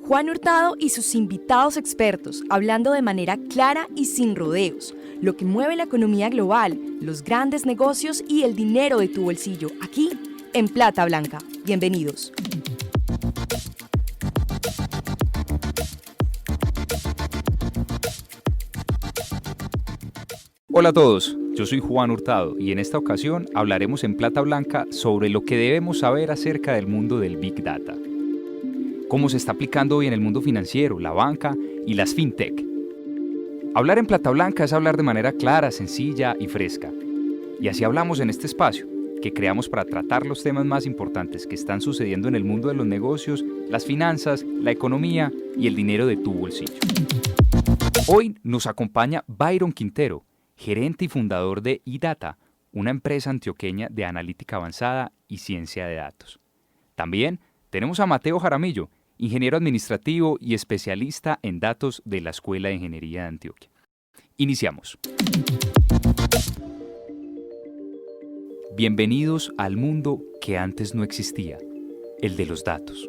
Juan Hurtado y sus invitados expertos, hablando de manera clara y sin rodeos, lo que mueve la economía global, los grandes negocios y el dinero de tu bolsillo, aquí en Plata Blanca. Bienvenidos. Hola a todos, yo soy Juan Hurtado y en esta ocasión hablaremos en Plata Blanca sobre lo que debemos saber acerca del mundo del Big Data. Cómo se está aplicando hoy en el mundo financiero, la banca y las fintech. Hablar en Plata Blanca es hablar de manera clara, sencilla y fresca. Y así hablamos en este espacio, que creamos para tratar los temas más importantes que están sucediendo en el mundo de los negocios, las finanzas, la economía y el dinero de tu bolsillo. Hoy nos acompaña Byron Quintero, gerente y fundador de iData, una empresa antioqueña de analítica avanzada y ciencia de datos. También tenemos a Mateo Jaramillo, ingeniero administrativo y especialista en datos de la Escuela de Ingeniería de Antioquia. Iniciamos. Bienvenidos al mundo que antes no existía, el de los datos.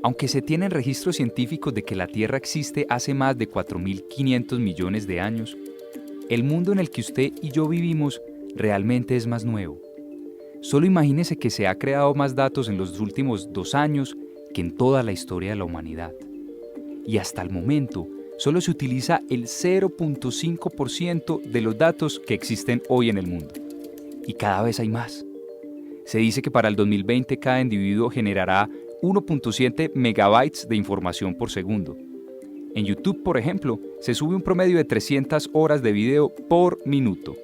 Aunque se tienen registros científicos de que la Tierra existe hace más de 4.500 millones de años, el mundo en el que usted y yo vivimos realmente es más nuevo. Solo imagínese que se ha creado más datos en los últimos 2 años que en toda la historia de la humanidad. Y hasta el momento, solo se utiliza el 0.5% de los datos que existen hoy en el mundo. Y cada vez hay más. Se dice que para el 2020 cada individuo generará 1.7 megabytes de información por segundo. En YouTube, por ejemplo, se sube un promedio de 300 horas de video por minuto.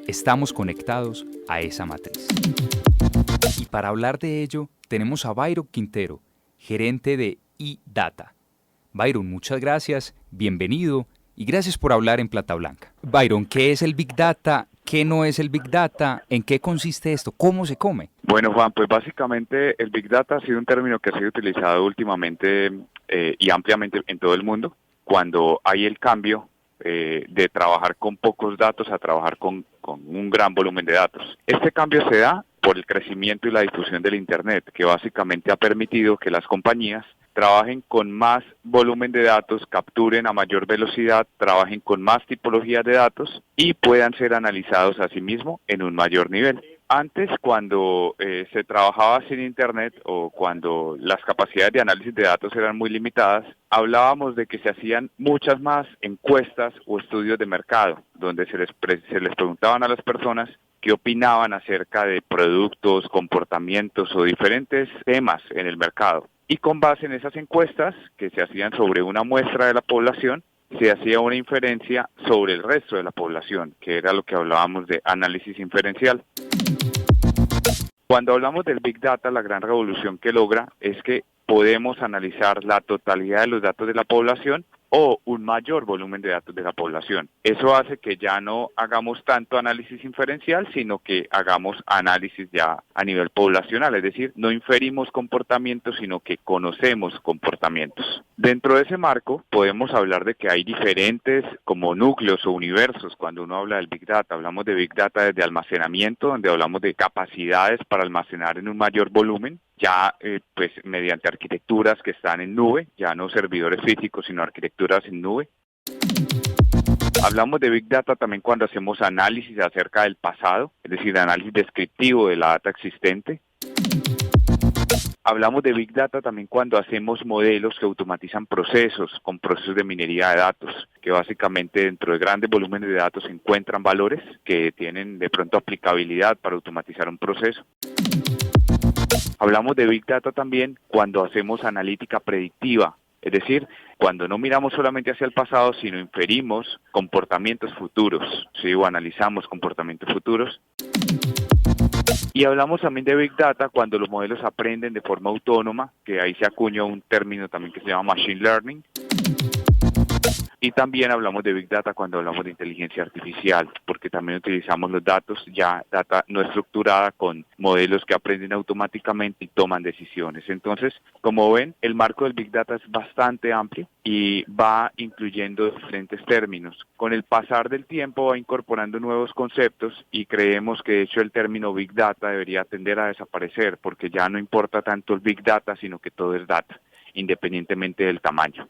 Estamos conectados a esa matriz. Y para hablar de ello, tenemos a Byron Quintero, gerente de iData. Byron, muchas gracias, bienvenido y gracias por hablar en Plata Blanca. Byron, ¿qué es el Big Data? ¿Qué no es el Big Data? ¿En qué consiste esto? ¿Cómo se come? Bueno, Juan, pues básicamente el Big Data ha sido un término que ha sido utilizado últimamente y ampliamente en todo el mundo cuando hay el cambio de trabajar con pocos datos a trabajar con un gran volumen de datos. Este cambio se da por el crecimiento y la difusión del Internet, que básicamente ha permitido que las compañías trabajen con más volumen de datos, capturen a mayor velocidad, trabajen con más tipologías de datos y puedan ser analizados a sí mismos en un mayor nivel. Antes, cuando se trabajaba sin Internet o cuando las capacidades de análisis de datos eran muy limitadas, hablábamos de que se hacían muchas más encuestas o estudios de mercado, donde se les preguntaban a las personas qué opinaban acerca de productos, comportamientos o diferentes temas en el mercado. Y con base en esas encuestas, que se hacían sobre una muestra de la población, se hacía una inferencia sobre el resto de la población, que era lo que hablábamos de análisis inferencial. Cuando hablamos del Big Data, la gran revolución que logra es que podemos analizar la totalidad de los datos de la población o un mayor volumen de datos de la población. Eso hace que ya no hagamos tanto análisis inferencial, sino que hagamos análisis ya a nivel poblacional, es decir, no inferimos comportamientos, sino que conocemos comportamientos. Dentro de ese marco, podemos hablar de que hay diferentes como núcleos o universos. Cuando uno habla del Big Data, hablamos de Big Data desde almacenamiento, donde hablamos de capacidades para almacenar en un mayor volumen, ya pues mediante arquitecturas que están en nube, ya no servidores físicos, sino arquitecturas en nube. Hablamos de Big Data también cuando hacemos análisis acerca del pasado, es decir, análisis descriptivo de la data existente. Hablamos de Big Data también cuando hacemos modelos que automatizan procesos, con procesos de minería de datos, que básicamente dentro de grandes volúmenes de datos se encuentran valores que tienen de pronto aplicabilidad para automatizar un proceso. Hablamos de Big Data también cuando hacemos analítica predictiva, es decir, cuando no miramos solamente hacia el pasado, sino inferimos comportamientos futuros, ¿sí? O analizamos comportamientos futuros. Y hablamos también de Big Data cuando los modelos aprenden de forma autónoma, que ahí se acuña un término también que se llama Machine Learning. Y también hablamos de Big Data cuando hablamos de inteligencia artificial, porque también utilizamos los datos, ya data no estructurada con modelos que aprenden automáticamente y toman decisiones. Entonces, como ven, el marco del Big Data es bastante amplio y va incluyendo diferentes términos. Con el pasar del tiempo va incorporando nuevos conceptos y creemos que de hecho el término Big Data debería tender a desaparecer, porque ya no importa tanto el Big Data, sino que todo es data, independientemente del tamaño.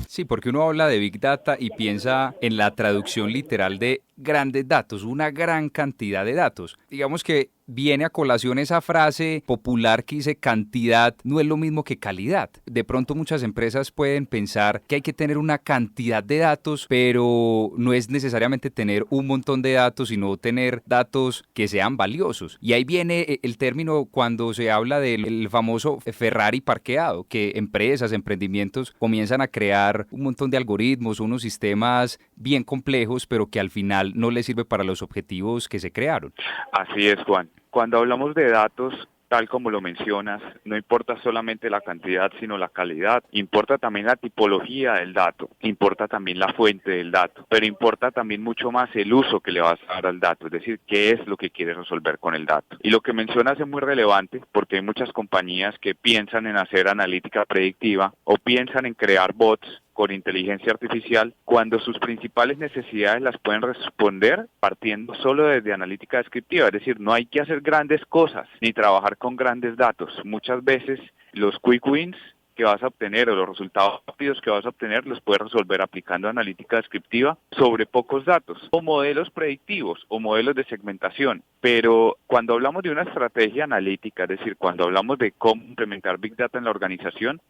Sí, porque uno habla de Big Data y piensa en la traducción literal de grandes datos, una gran cantidad de datos. Digamos que viene a colación esa frase popular que dice cantidad no es lo mismo que calidad. De pronto muchas empresas pueden pensar que hay que tener una cantidad de datos, pero no es necesariamente tener un montón de datos, sino tener datos que sean valiosos. Y ahí viene el término cuando se habla del famoso Ferrari parqueado, que empresas, emprendimientos comienzan a crear un montón de algoritmos, unos sistemas bien complejos, pero que al final no les sirve para los objetivos que se crearon. Así es, Juan. Cuando hablamos de datos, tal como lo mencionas, no importa solamente la cantidad, sino la calidad. Importa también la tipología del dato, importa también la fuente del dato, pero importa también mucho más el uso que le vas a dar al dato, es decir, qué es lo que quieres resolver con el dato. Y lo que mencionas es muy relevante porque hay muchas compañías que piensan en hacer analítica predictiva o piensan en crear bots con inteligencia artificial cuando sus principales necesidades las pueden responder partiendo solo desde analítica descriptiva, es decir, no hay que hacer grandes cosas ni trabajar con grandes datos. Muchas veces los quick wins que vas a obtener o los resultados rápidos que vas a obtener los puedes resolver aplicando analítica descriptiva sobre pocos datos o modelos predictivos o modelos de segmentación. Pero cuando hablamos de una estrategia analítica, es decir, cuando hablamos de cómo implementar Big Data en la organización,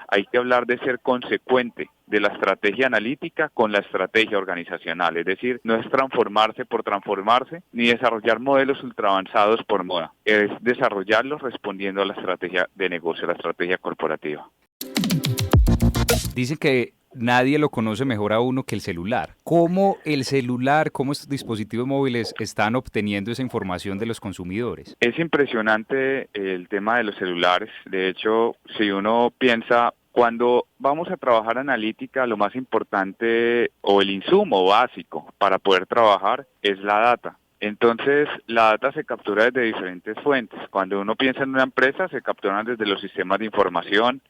hay que hablar de ser consecuente de la estrategia analítica con la estrategia organizacional, es decir, no es transformarse por transformarse, ni desarrollar modelos ultraavanzados por moda, es desarrollarlos respondiendo a la estrategia de negocio, la estrategia corporativa. Dicen que nadie lo conoce mejor a uno que el celular. ¿Cómo el celular, cómo estos dispositivos móviles están obteniendo esa información de los consumidores? Es impresionante el tema de los celulares. De hecho, si uno piensa, cuando vamos a trabajar analítica, lo más importante o el insumo básico para poder trabajar es la data. Entonces, la data se captura desde diferentes fuentes. Cuando uno piensa en una empresa, se capturan desde los sistemas de información.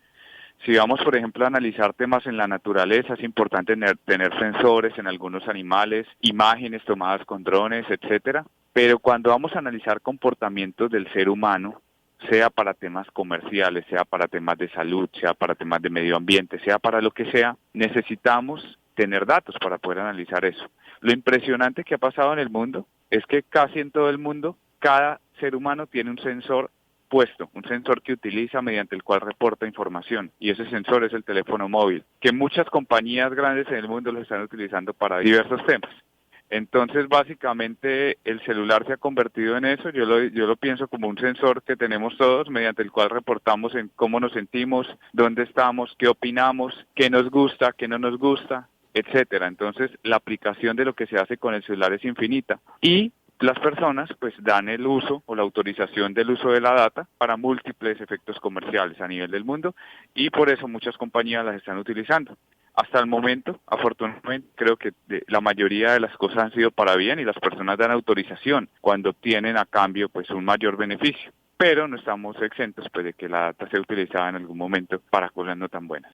Si vamos, por ejemplo, a analizar temas en la naturaleza, es importante tener sensores en algunos animales, imágenes tomadas con drones, etcétera. Pero cuando vamos a analizar comportamientos del ser humano, sea para temas comerciales, sea para temas de salud, sea para temas de medio ambiente, sea para lo que sea, necesitamos tener datos para poder analizar eso. Lo impresionante que ha pasado en el mundo es que casi en todo el mundo, cada ser humano tiene un sensor puesto, un sensor que utiliza mediante el cual reporta información, y ese sensor es el teléfono móvil, que muchas compañías grandes en el mundo lo están utilizando para diversos temas. Entonces, básicamente, el celular se ha convertido en eso. Yo lo pienso como un sensor que tenemos todos, mediante el cual reportamos en cómo nos sentimos, dónde estamos, qué opinamos, qué nos gusta, qué no nos gusta, etcétera. Entonces, la aplicación de lo que se hace con el celular es infinita. Y las personas pues dan el uso o la autorización del uso de la data para múltiples efectos comerciales a nivel del mundo, y por eso muchas compañías las están utilizando. Hasta el momento, afortunadamente, creo que la mayoría de las cosas han sido para bien y las personas dan autorización cuando obtienen a cambio pues un mayor beneficio. Pero no estamos exentos pues de que la data sea utilizada en algún momento para cosas no tan buenas.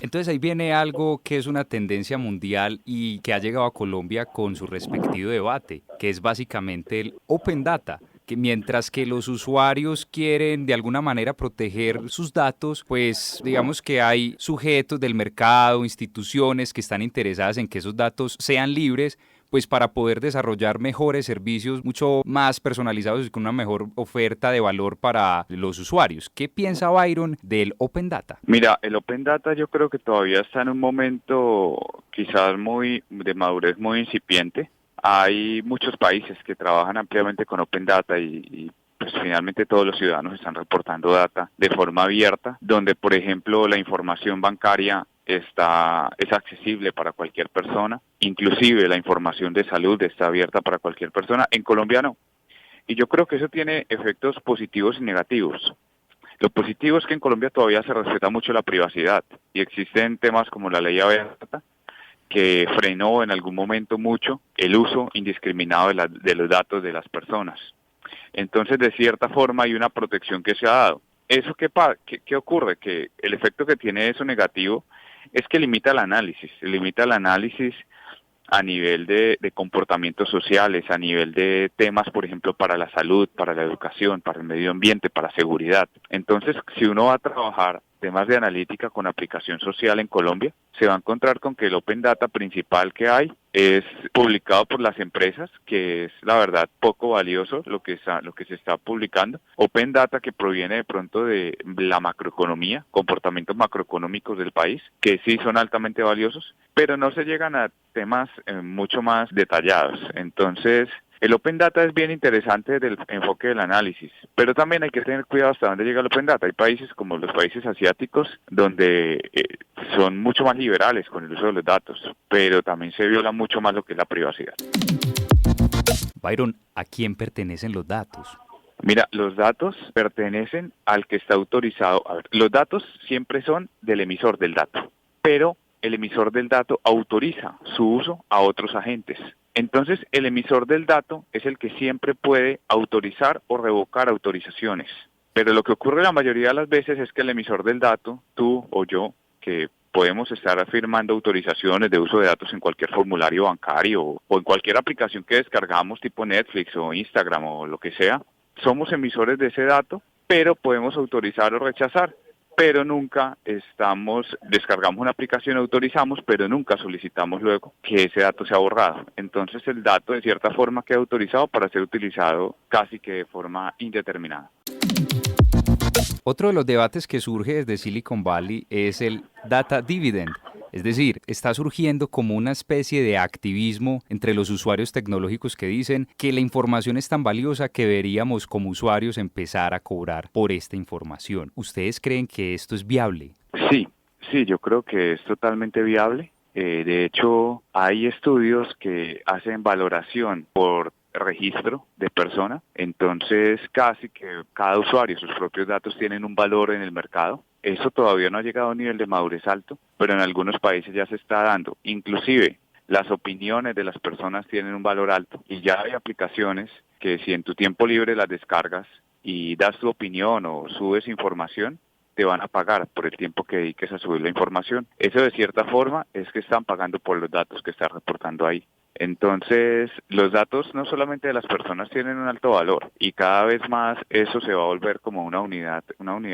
Entonces ahí viene algo que es una tendencia mundial y que ha llegado a Colombia con su respectivo debate, que es básicamente el Open Data, que mientras que los usuarios quieren de alguna manera proteger sus datos, pues digamos que hay sujetos del mercado, instituciones que están interesadas en que esos datos sean libres, pues para poder desarrollar mejores servicios mucho más personalizados y con una mejor oferta de valor para los usuarios. ¿Qué piensa Byron del Open Data? Mira, el Open Data yo creo que todavía está en un momento quizás de madurez muy incipiente. Hay muchos países que trabajan ampliamente con Open Data y pues finalmente todos los ciudadanos están reportando data de forma abierta, donde por ejemplo la información bancaria es accesible para cualquier persona, inclusive la información de salud está abierta para cualquier persona. En Colombia no. Y yo creo que eso tiene efectos positivos y negativos. Lo positivo es que en Colombia todavía se respeta mucho la privacidad y existen temas como la ley abierta que frenó en algún momento mucho el uso indiscriminado de los datos de las personas. Entonces, de cierta forma, hay una protección que se ha dado. ¿Eso qué ocurre? Que el efecto que tiene eso negativo es que limita el análisis a nivel de comportamientos sociales, a nivel de temas, por ejemplo, para la salud, para la educación, para el medio ambiente, para seguridad. Entonces, si uno va a trabajar temas de analítica con aplicación social en Colombia, se va a encontrar con que el Open Data principal que hay es publicado por las empresas, que es la verdad poco valioso lo que se está publicando. Open Data que proviene de pronto de la macroeconomía, comportamientos macroeconómicos del país, que sí son altamente valiosos, pero no se llegan a temas mucho más detallados. Entonces, el Open Data es bien interesante desde el enfoque del análisis, pero también hay que tener cuidado hasta dónde llega el Open Data. Hay países como los países asiáticos donde son mucho más liberales con el uso de los datos, pero también se viola mucho más lo que es la privacidad. Byron, ¿a quién pertenecen los datos? Mira, los datos pertenecen al que está autorizado. A ver, los datos siempre son del emisor del dato, pero el emisor del dato autoriza su uso a otros agentes. Entonces, el emisor del dato es el que siempre puede autorizar o revocar autorizaciones. Pero lo que ocurre la mayoría de las veces es que el emisor del dato, tú o yo, que podemos estar firmando autorizaciones de uso de datos en cualquier formulario bancario o en cualquier aplicación que descargamos tipo Netflix o Instagram o lo que sea, somos emisores de ese dato, pero podemos autorizar o rechazar. Pero nunca descargamos una aplicación, autorizamos, pero nunca solicitamos luego que ese dato sea borrado. Entonces el dato de cierta forma queda autorizado para ser utilizado casi que de forma indeterminada. Otro de los debates que surge desde Silicon Valley es el data dividend. Es decir, está surgiendo como una especie de activismo entre los usuarios tecnológicos que dicen que la información es tan valiosa que deberíamos como usuarios empezar a cobrar por esta información. ¿Ustedes creen que esto es viable? Sí, yo creo que es totalmente viable. De hecho, hay estudios que hacen valoración por registro de persona, entonces casi que cada usuario, sus propios datos tienen un valor en el mercado. Eso todavía no ha llegado a un nivel de madurez alto, pero en algunos países ya se está dando. Inclusive las opiniones de las personas tienen un valor alto y ya hay aplicaciones que si en tu tiempo libre las descargas y das tu opinión o subes información, te van a pagar por el tiempo que dediques a subir la información. Eso de cierta forma es que están pagando por los datos que estás reportando ahí. Entonces, los datos no solamente de las personas tienen un alto valor y cada vez más eso se va a volver como una unidad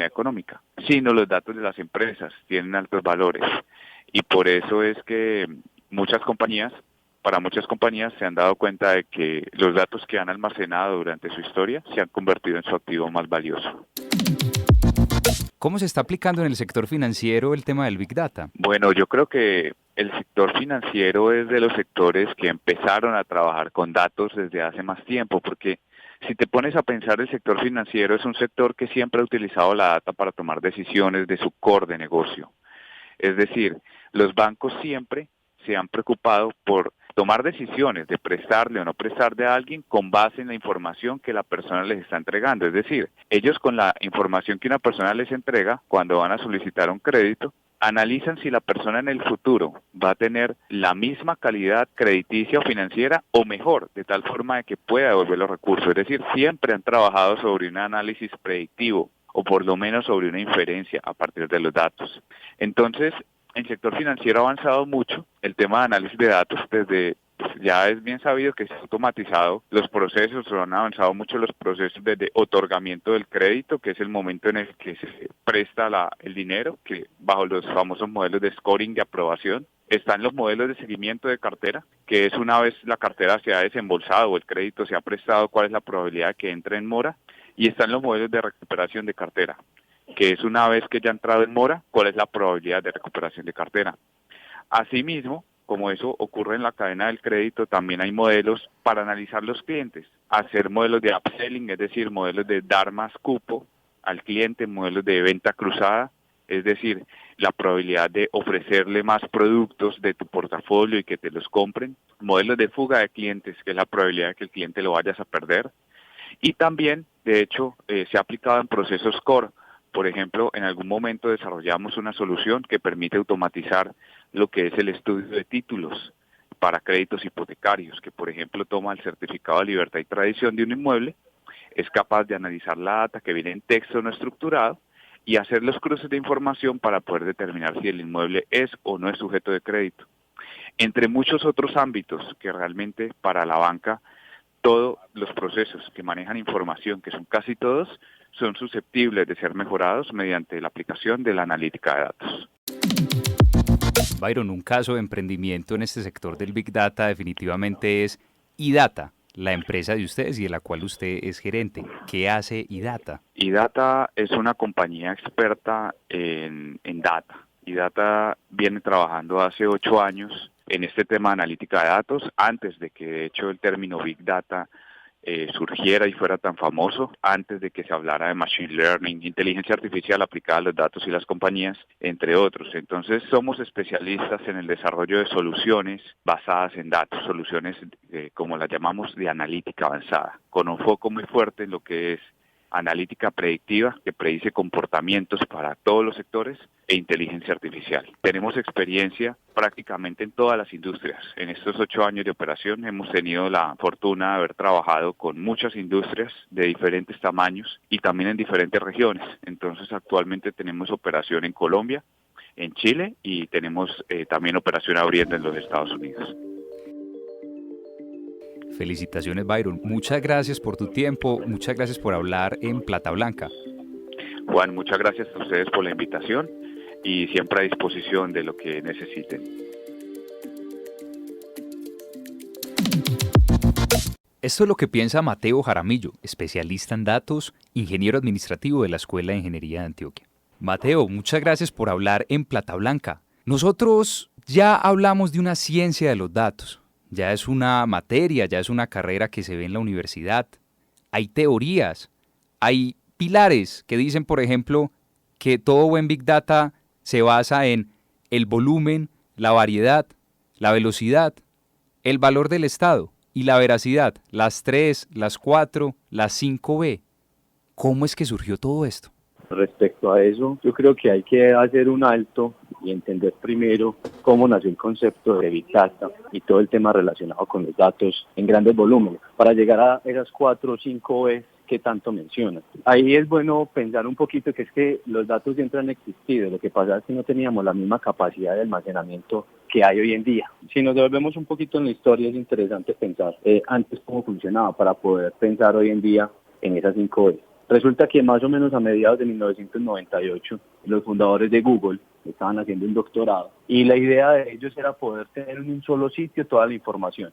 económica, sino los datos de las empresas tienen altos valores y por eso es que para muchas compañías se han dado cuenta de que los datos que han almacenado durante su historia se han convertido en su activo más valioso. ¿Cómo se está aplicando en el sector financiero el tema del Big Data? Bueno, yo creo que el sector financiero es de los sectores que empezaron a trabajar con datos desde hace más tiempo, porque si te pones a pensar, el sector financiero es un sector que siempre ha utilizado la data para tomar decisiones de su core de negocio. Es decir, los bancos siempre se han preocupado por tomar decisiones de prestarle o no prestarle a alguien con base en la información que la persona les está entregando. Es decir, ellos con la información que una persona les entrega cuando van a solicitar un crédito, analizan si la persona en el futuro va a tener la misma calidad crediticia o financiera o mejor, de tal forma de que pueda devolver los recursos. Es decir, siempre han trabajado sobre un análisis predictivo o por lo menos sobre una inferencia a partir de los datos. Entonces, el sector financiero ha avanzado mucho, el tema de análisis de datos ya es bien sabido que se han automatizado los procesos, o han avanzado mucho los procesos de otorgamiento del crédito, que es el momento en el que se presta el dinero, que bajo los famosos modelos de scoring de aprobación. Están los modelos de seguimiento de cartera, que es una vez la cartera se ha desembolsado o el crédito se ha prestado, cuál es la probabilidad de que entre en mora, y están los modelos de recuperación de cartera, que es una vez que ya ha entrado en mora, cuál es la probabilidad de recuperación de cartera. Asimismo, como eso ocurre en la cadena del crédito, también hay modelos para analizar los clientes, hacer modelos de upselling, es decir, modelos de dar más cupo al cliente, modelos de venta cruzada, es decir, la probabilidad de ofrecerle más productos de tu portafolio y que te los compren, modelos de fuga de clientes, que es la probabilidad de que el cliente lo vayas a perder, y también, de hecho, se ha aplicado en procesos core Por ejemplo, en algún momento desarrollamos una solución que permite automatizar lo que es el estudio de títulos para créditos hipotecarios, que por ejemplo toma el certificado de libertad y tradición de un inmueble, es capaz de analizar la data que viene en texto no estructurado y hacer los cruces de información para poder determinar si el inmueble es o no es sujeto de crédito. Entre muchos otros ámbitos que realmente para la banca todos los procesos que manejan información, que son casi todos, son susceptibles de ser mejorados mediante la aplicación de la analítica de datos. Byron, un caso de emprendimiento en este sector del Big Data definitivamente es iData, la empresa de ustedes y de la cual usted es gerente. ¿Qué hace iData? iData es una compañía experta en data. iData viene trabajando hace 8 años en este tema de analítica de datos, antes de que de hecho el término Big Data surgiera y fuera tan famoso, antes de que se hablara de Machine Learning, inteligencia artificial aplicada a los datos y las compañías, entre otros. Entonces somos especialistas en el desarrollo de soluciones basadas en datos, soluciones como las llamamos de analítica avanzada, con un foco muy fuerte en lo que es analítica predictiva, que predice comportamientos para todos los sectores, e inteligencia artificial. Tenemos experiencia prácticamente en todas las industrias. En estos 8 años de operación hemos tenido la fortuna de haber trabajado con muchas industrias de diferentes tamaños y también en diferentes regiones. Entonces actualmente tenemos operación en Colombia, en Chile y tenemos también operación abriendo en los Estados Unidos. Felicitaciones, Byron. Muchas gracias por tu tiempo, muchas gracias por hablar en Plata Blanca. Juan, muchas gracias a ustedes por la invitación y siempre a disposición de lo que necesiten. Esto es lo que piensa Mateo Jaramillo, especialista en datos, ingeniero administrativo de la Escuela de Ingeniería de Antioquia. Mateo, muchas gracias por hablar en Plata Blanca. Nosotros ya hablamos de una ciencia de los datos. Ya es una materia, ya es una carrera que se ve en la universidad. Hay teorías, hay pilares que dicen, por ejemplo, que todo buen Big Data se basa en el volumen, la variedad, la velocidad, el valor del estado y la veracidad, las 3, las 4, las 5B. ¿Cómo es que surgió todo esto? Respecto a eso, yo creo que hay que hacer un alto y entender primero cómo nació el concepto de Big Data y todo el tema relacionado con los datos en grandes volúmenes, para llegar a esas 4 o 5 veces que tanto mencionan. Ahí es bueno pensar un poquito que es que los datos siempre han existido, lo que pasa es que no teníamos la misma capacidad de almacenamiento que hay hoy en día. Si nos devolvemos un poquito en la historia, es interesante pensar antes cómo funcionaba para poder pensar hoy en día en esas 5 veces. Resulta que más o menos a mediados de 1998, los fundadores de Google estaban haciendo un doctorado y la idea de ellos era poder tener en un solo sitio toda la información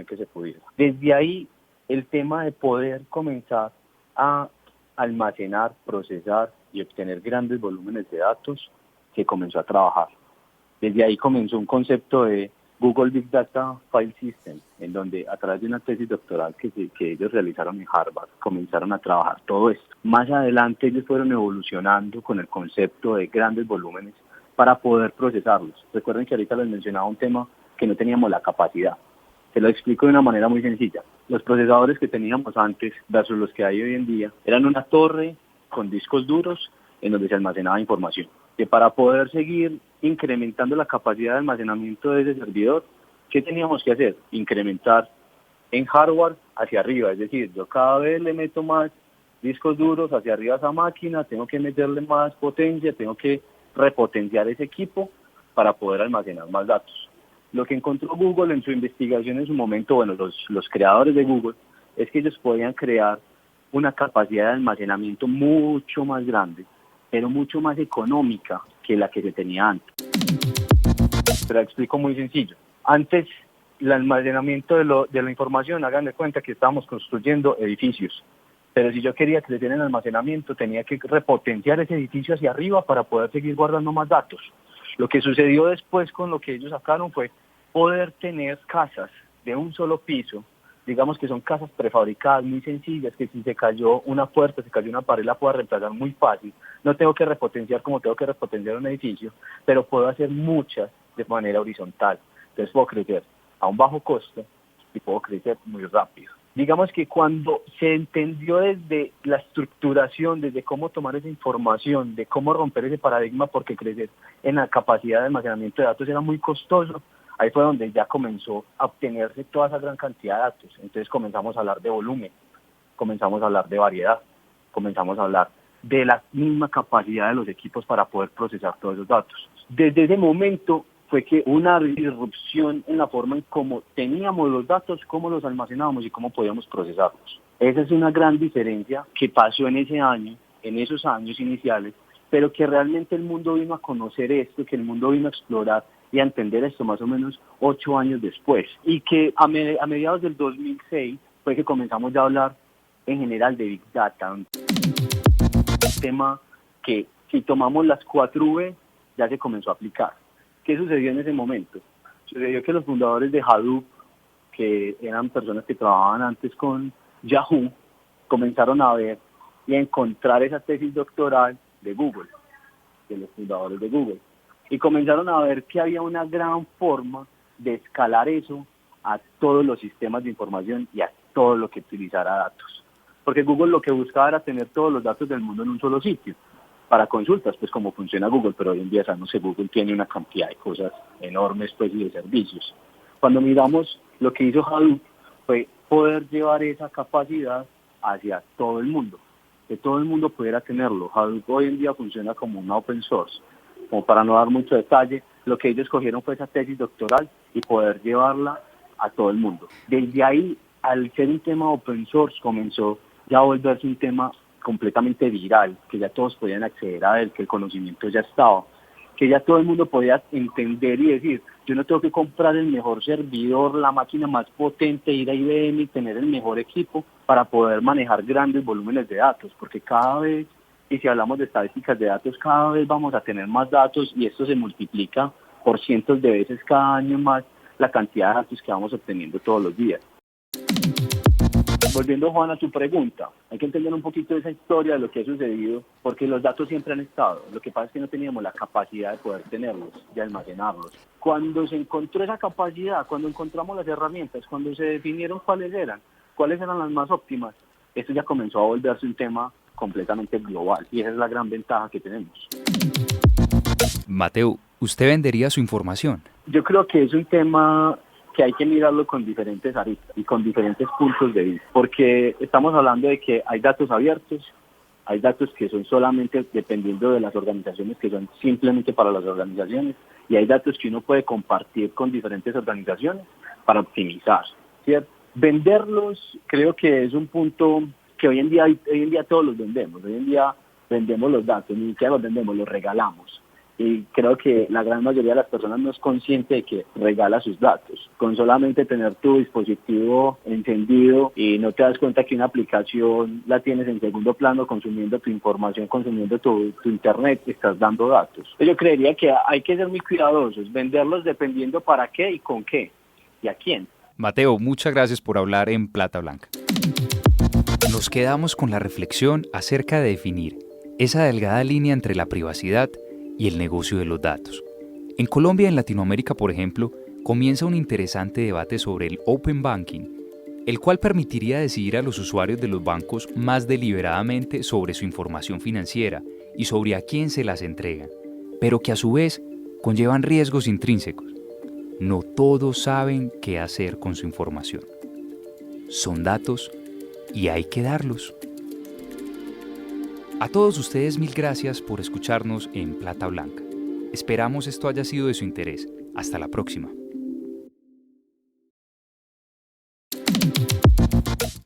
que se pudiera. Desde ahí, el tema de poder comenzar a almacenar, procesar y obtener grandes volúmenes de datos se comenzó a trabajar. Desde ahí comenzó un concepto de Google Big Data File System, en donde a través de una tesis doctoral que ellos realizaron en Harvard, comenzaron a trabajar todo esto. Más adelante ellos fueron evolucionando con el concepto de grandes volúmenes para poder procesarlos. Recuerden que ahorita les mencionaba un tema que no teníamos la capacidad. Te lo explico de una manera muy sencilla. Los procesadores que teníamos antes versus los que hay hoy en día eran una torre con discos duros en donde se almacenaba información. Que para poder seguir incrementando la capacidad de almacenamiento de ese servidor, ¿qué teníamos que hacer? Incrementar en hardware hacia arriba, es decir, yo cada vez le meto más discos duros hacia arriba a esa máquina, tengo que meterle más potencia, tengo que repotenciar ese equipo para poder almacenar más datos. Lo que encontró Google en su investigación en su momento, bueno, los creadores de Google, es que ellos podían crear una capacidad de almacenamiento mucho más grande, pero mucho más económica que la que se tenía antes. Te la explico muy sencillo. Antes, el almacenamiento de la información, hagan de cuenta que estábamos construyendo edificios, pero si yo quería crecer en almacenamiento, tenía que repotenciar ese edificio hacia arriba para poder seguir guardando más datos. Lo que sucedió después con lo que ellos sacaron fue poder tener casas de un solo piso, digamos que son casas prefabricadas muy sencillas, que si se cayó una puerta, se cayó una pared, la puedo reemplazar muy fácil. No tengo que repotenciar como tengo que repotenciar un edificio, pero puedo hacer muchas de manera horizontal. Entonces puedo crecer a un bajo costo y puedo crecer muy rápido. Digamos que cuando se entendió desde la estructuración, desde cómo tomar esa información, de cómo romper ese paradigma, porque crecer en la capacidad de almacenamiento de datos era muy costoso, ahí fue donde ya comenzó a obtenerse toda esa gran cantidad de datos. Entonces comenzamos a hablar de volumen, comenzamos a hablar de variedad, comenzamos a hablar de la misma capacidad de los equipos para poder procesar todos esos datos. Desde ese momento fue que una disrupción en la forma en cómo teníamos los datos, cómo los almacenábamos y cómo podíamos procesarlos. Esa es una gran diferencia que pasó en ese año, en esos años iniciales, pero que realmente el mundo vino a conocer esto, que el mundo vino a explorar y a entender esto más o menos 8 años después. Y que a mediados del 2006 fue que comenzamos ya a hablar en general de Big Data, un tema que si tomamos las 4V ya se comenzó a aplicar. ¿Qué sucedió en ese momento? Sucedió que los fundadores de Hadoop, que eran personas que trabajaban antes con Yahoo, comenzaron a ver y a encontrar esa tesis doctoral de Google, de los fundadores de Google, y comenzaron a ver que había una gran forma de escalar eso a todos los sistemas de información y a todo lo que utilizara datos. Porque Google lo que buscaba era tener todos los datos del mundo en un solo sitio, para consultas, pues como funciona Google, pero hoy en día sabemos que Google tiene una cantidad de cosas enormes pues, y de servicios. Cuando miramos lo que hizo Hadoop fue poder llevar esa capacidad hacia todo el mundo, que todo el mundo pudiera tenerlo. Hadoop hoy en día funciona como una open source. Como para no dar mucho detalle, lo que ellos cogieron fue esa tesis doctoral y poder llevarla a todo el mundo. Desde ahí, al ser un tema open source, comenzó ya a volverse un tema completamente viral, que ya todos podían acceder a él, que el conocimiento ya estaba, que ya todo el mundo podía entender y decir, yo no tengo que comprar el mejor servidor, la máquina más potente, ir a IBM y tener el mejor equipo para poder manejar grandes volúmenes de datos, porque cada vez, y si hablamos de estadísticas de datos, cada vez vamos a tener más datos y esto se multiplica por cientos de veces cada año más la cantidad de datos que vamos obteniendo todos los días. Volviendo, Juan, a tu pregunta, hay que entender un poquito esa historia de lo que ha sucedido, porque los datos siempre han estado. Lo que pasa es que no teníamos la capacidad de poder tenerlos, de almacenarlos. Cuando se encontró esa capacidad, cuando encontramos las herramientas, cuando se definieron cuáles eran las más óptimas, esto ya comenzó a volverse un tema completamente global, y esa es la gran ventaja que tenemos. Mateo, ¿usted vendería su información? Yo creo que es un tema que hay que mirarlo con diferentes aristas y con diferentes puntos de vista, porque estamos hablando de que hay datos abiertos, hay datos que son solamente dependiendo de las organizaciones, que son simplemente para las organizaciones, y hay datos que uno puede compartir con diferentes organizaciones para optimizar, ¿cierto? Venderlos creo que es un punto que hoy en día todos los vendemos, hoy en día vendemos los datos, ni siquiera los vendemos, los regalamos. Y creo que la gran mayoría de las personas no es consciente de que regala sus datos. Con solamente tener tu dispositivo encendido y no te das cuenta que una aplicación la tienes en segundo plano consumiendo tu información, consumiendo tu internet, estás dando datos. Yo creería que hay que ser muy cuidadosos, venderlos dependiendo para qué y con qué y a quién. Mateo, muchas gracias por hablar en Plata Blanca. Nos quedamos con la reflexión acerca de definir esa delgada línea entre la privacidad y el negocio de los datos. En Colombia y en Latinoamérica, por ejemplo, comienza un interesante debate sobre el Open Banking, el cual permitiría decidir a los usuarios de los bancos más deliberadamente sobre su información financiera y sobre a quién se las entregan, pero que a su vez conllevan riesgos intrínsecos. No todos saben qué hacer con su información. Son datos y hay que darlos. A todos ustedes 1000 gracias por escucharnos en Plata Blanca. Esperamos esto haya sido de su interés. Hasta la próxima.